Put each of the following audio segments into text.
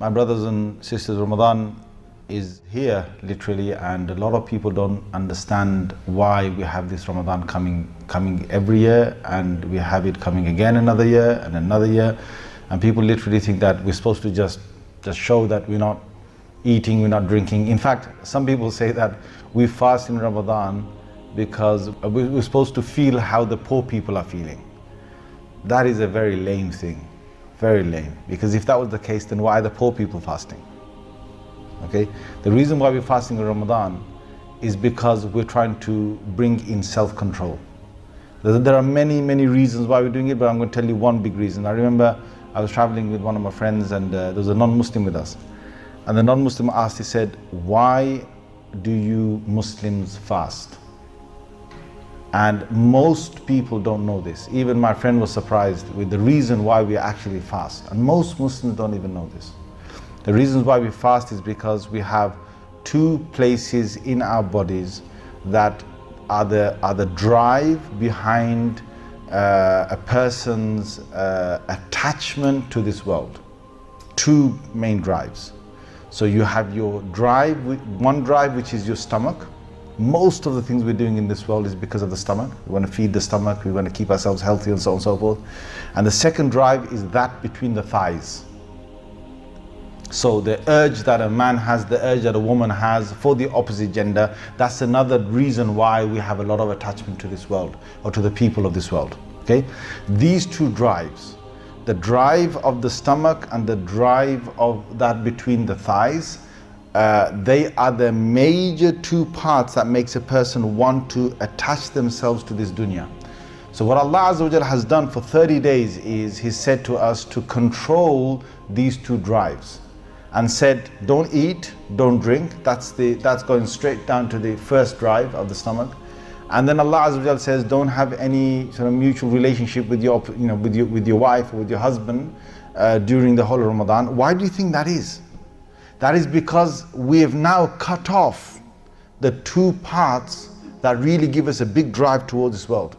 My brothers and sisters, Ramadan is here literally, and a lot of people don't understand why we have this Ramadan coming every year, and we have it coming again another year and another year. And people literally think that we're supposed to just show that we're not eating, we're not drinking. In fact, some people say that we fast in Ramadan because we're supposed to feel how the poor people are feeling. That is a very lame thing, very lame. Because if that was the case, then why are the poor people fasting? Okay, the reason why we're fasting in Ramadan is because we're trying to bring in self-control. There are many reasons why we're doing it, but I'm going to tell you one big reason. I remember I was traveling with one of my friends, and there was a non-Muslim with us. And the non-Muslim asked, he said, "Why do you Muslims fast?" And most people don't know this. Even my friend was surprised with the reason why we actually fast. And most Muslims don't even know this. The reasons why we fast is because we have two places in our bodies that are the drive behind a person's attachment to this world. Two main drives. So you have your drive, one drive which is your stomach. Most of the things we're doing in this world is because of the stomach. We want to feed the stomach, we want to keep ourselves healthy, and so on and so forth. And the second drive is that between the thighs. So the urge that a man has, the urge that a woman has for the opposite gender, that's another reason why we have a lot of attachment to this world, or to the people of this world. Okay, these two drives, the drive of the stomach and the drive of that between the thighs, they are the major two parts that makes a person want to attach themselves to this dunya. So what Allah Azza wa Jalla has done for 30 days is He said to us to control these two drives, and said, don't eat, don't drink. That's going straight down to the first drive of the stomach. And then Allah Azza wa Jalla says, don't have any sort of mutual relationship with your wife or with your husband during the whole of Ramadan. Why do you think that is? That is because we have now cut off the two parts that really give us a big drive towards this world.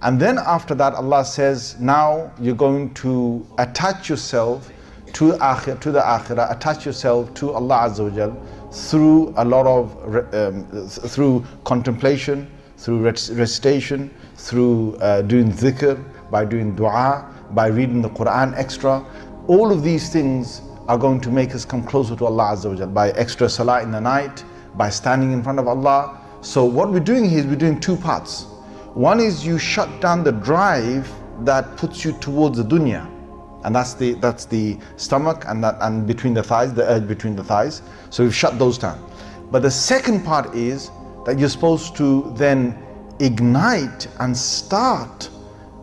And then after that, Allah says, now you're going to attach yourself to the akhirah, attach yourself to Allah Azza wa Jal through a lot of, through contemplation, through recitation, through doing dhikr, by doing dua, by reading the Quran extra. All of these things are going to make us come closer to Allah Azza wa Jal, by extra salah in the night, by standing in front of Allah. So what we're doing here is we're doing two parts. One is you shut down the drive that puts you towards the dunya. And that's the stomach and between the thighs, the urge between the thighs. So we've shut those down. But the second part is that you're supposed to then ignite and start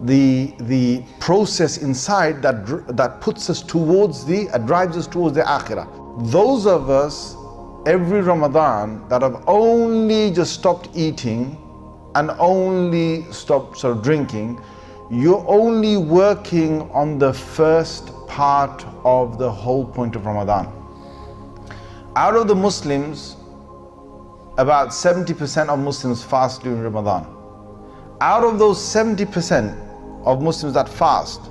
the process inside that puts us towards drives us towards the akhirah. Those of us, every Ramadan, that have only just stopped eating and only stopped sort of drinking, you're only working on the first part of the whole point of Ramadan. Out of the Muslims, about 70% of Muslims fast during Ramadan. Out of those 70% of Muslims that fast,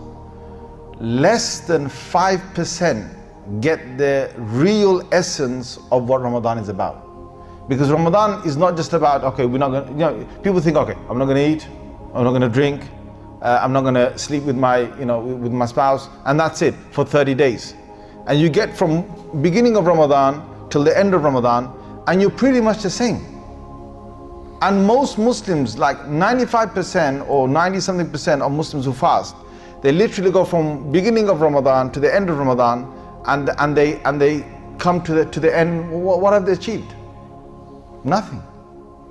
less than 5% get the real essence of what Ramadan is about. Because Ramadan is not just about, okay, we're not going to, people think, okay, I'm not going to eat, I'm not going to drink, I'm not going to sleep with with my spouse, and that's it for 30 days. And you get from beginning of Ramadan till the end of Ramadan, and you're pretty much the same. And most Muslims, like 95% or 90-something% of Muslims who fast, they literally go from beginning of Ramadan to the end of Ramadan, and they come to the end. What have they achieved? Nothing.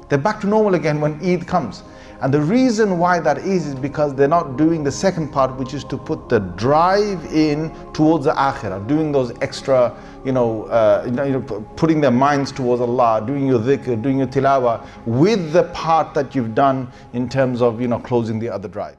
They're back to normal again when Eid comes. And the reason why that is because they're not doing the second part, which is to put the drive in towards the akhirah, doing those extra, putting their minds towards Allah, doing your dhikr, doing your tilawah, with the part that you've done in terms of, closing the other drive.